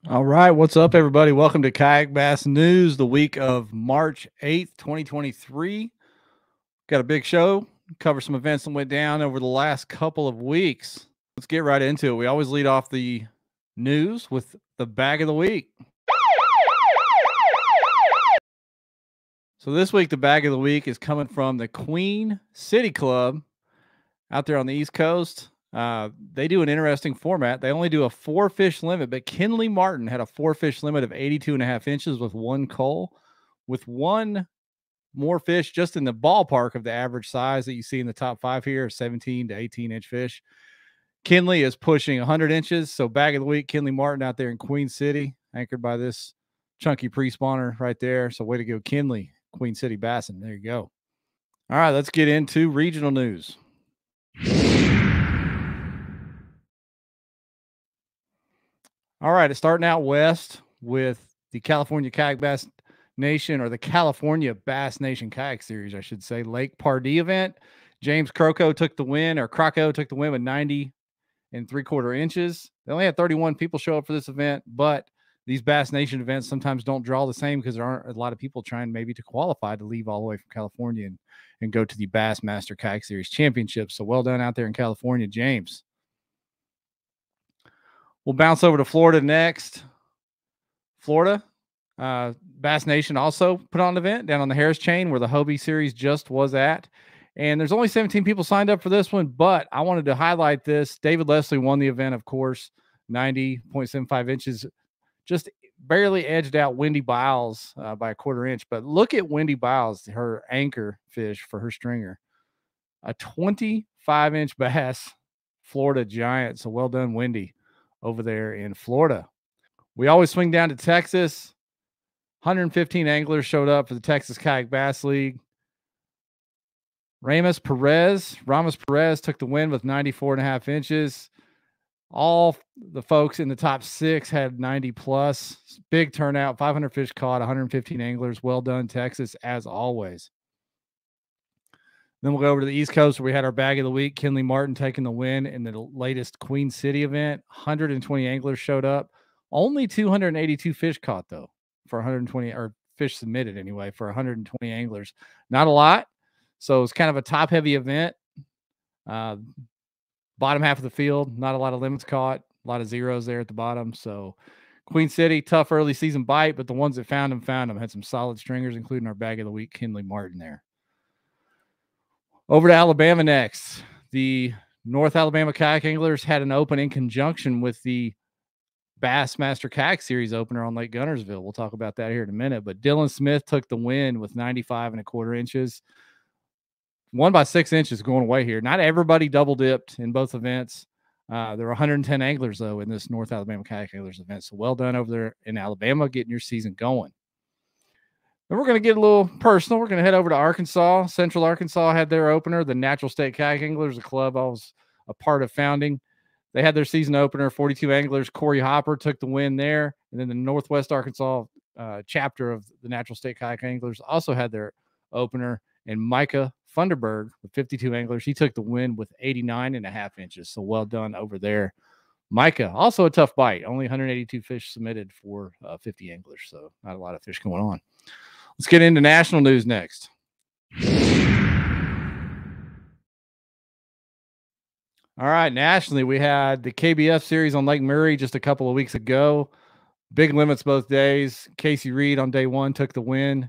All right, what's up, everybody? Welcome to Kayak Bass News, the week of March 8th, 2023. Got a big show, cover some events that went down over the last couple of weeks. Let's get right into it. We always lead off the news with the bag of the week. So this week, the bag of the week is coming from the Queen City Club out there on the East Coast. They do an interesting format. They only do a 4-fish limit, but Kinley Martin had a 4-fish limit of 82.5 inches with one cull, with one more fish just in the ballpark of the average size that you see in the top 5 here, 17 to 18-inch fish. Kinley is pushing 100 inches. So bag of the week, Kinley Martin out there in Queen City, anchored by this chunky pre-spawner right there. So way to go, Kinley, Queen City Bassin. There you go. All right, let's get into regional news. All right, it's starting out west with the California Kayak Bass Nation, or the California Bass Nation Kayak Series, I should say, Lake Pardee event. James Croco took the win, or Croco took the win with 90 3/4 inches. They only had 31 people show up for this event, but these Bass Nation events sometimes don't draw the same because there aren't a lot of people trying maybe to qualify to leave all the way from California and go to the Bassmaster Kayak Series Championship. So well done out there in California, James. We'll bounce over to Florida next. Florida, Bass Nation also put on an event down on the Harris Chain where the Hobie Series just was at. And there's only 17 people signed up for this one, but I wanted to highlight this. David Leslie won the event, of course, 90.75 inches, just barely edged out Wendy Biles by a 1/4 inch. But look at Wendy Biles, her anchor fish for her stringer, a 25-inch bass, Florida giant. So well done, Wendy, over there in Florida. We always swing down to Texas. 115 anglers showed up for the Texas Kayak Bass League. Ramos Perez took the win with 94.5 inches. All the folks in the top 6 had 90 plus. Big turnout, 500 fish caught, 115 anglers. Well done, Texas, as always. Then we'll go over to the East Coast where we had our bag of the week. Kinley Martin taking the win in the latest Queen City event. 120 anglers showed up. Only 282 fish caught, though, for 120, or fish submitted anyway, for 120 anglers. Not a lot. So it's kind of a top-heavy event. Bottom half of the field, not a lot of limits caught, a lot of zeros there at the bottom. So Queen City, tough early season bite, but the ones that found them. Had some solid stringers, including our bag of the week, Kinley Martin there. Over to Alabama next. The North Alabama Kayak Anglers had an open in conjunction with the Bassmaster Kayak Series opener on Lake Guntersville. We'll talk about that here in a minute. But Dylan Smith took the win with 95.25 inches. Won by 6 inches going away here. Not everybody double dipped in both events. There were 110 anglers, though, in this North Alabama Kayak Anglers event. So well done over there in Alabama, getting your season going. Then we're going to get a little personal. We're going to head over to Arkansas. Central Arkansas had their opener. The Natural State Kayak Anglers, a club I was a part of founding. They had their season opener, 42 anglers. Corey Hopper took the win there. And then the Northwest Arkansas chapter of the Natural State Kayak Anglers also had their opener. And Micah Funderburg with 52 anglers, he took the win with 89.5 inches. So well done over there, Micah. Also a tough bite. Only 182 fish submitted for 50 anglers. So not a lot of fish going on. Let's get into national news next. All right, nationally, we had the KBF series on Lake Murray just a couple of weeks ago. Big limits both days. Casey Reed on day 1 took the win.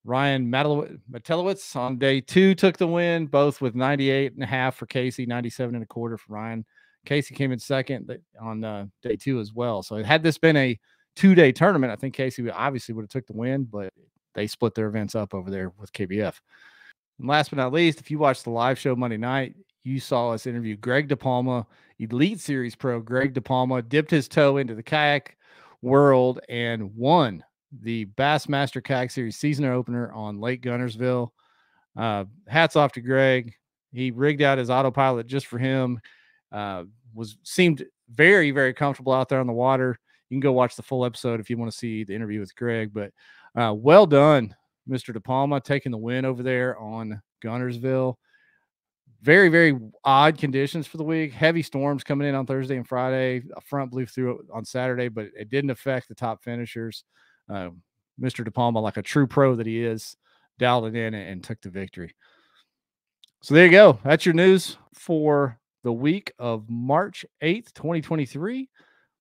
Ryan Matelowitz on day 2 took the win, both with 98.5 for Casey, 97.25 for Ryan. Casey came in second on day 2 as well. So had this been a 2-day tournament, I think Casey obviously would have took the win, but they split their events up over there with KBF. And last but not least, if you watched the live show Monday night, you saw us interview Greg DePalma, Elite Series pro Greg DePalma, dipped his toe into the kayak world and won the Bassmaster Kayak Series season opener on Lake Guntersville. Hats off to Greg. He rigged out his autopilot just for him. Seemed very, very comfortable out there on the water. You can go watch the full episode if you want to see the interview with Greg. But well done, Mr. DePalma, taking the win over there on Guntersville. Very, very odd conditions for the week. Heavy storms coming in on Thursday and Friday. A front blew through on Saturday, but it didn't affect the top finishers. Mr. De Palma, like a true pro that he is, dialed it in and took the victory. So there you go. That's your news for the week of March 8th, 2023.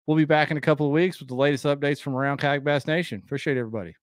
We'll be back in a couple of weeks with the latest updates from around Kayak Bass Nation. Appreciate everybody.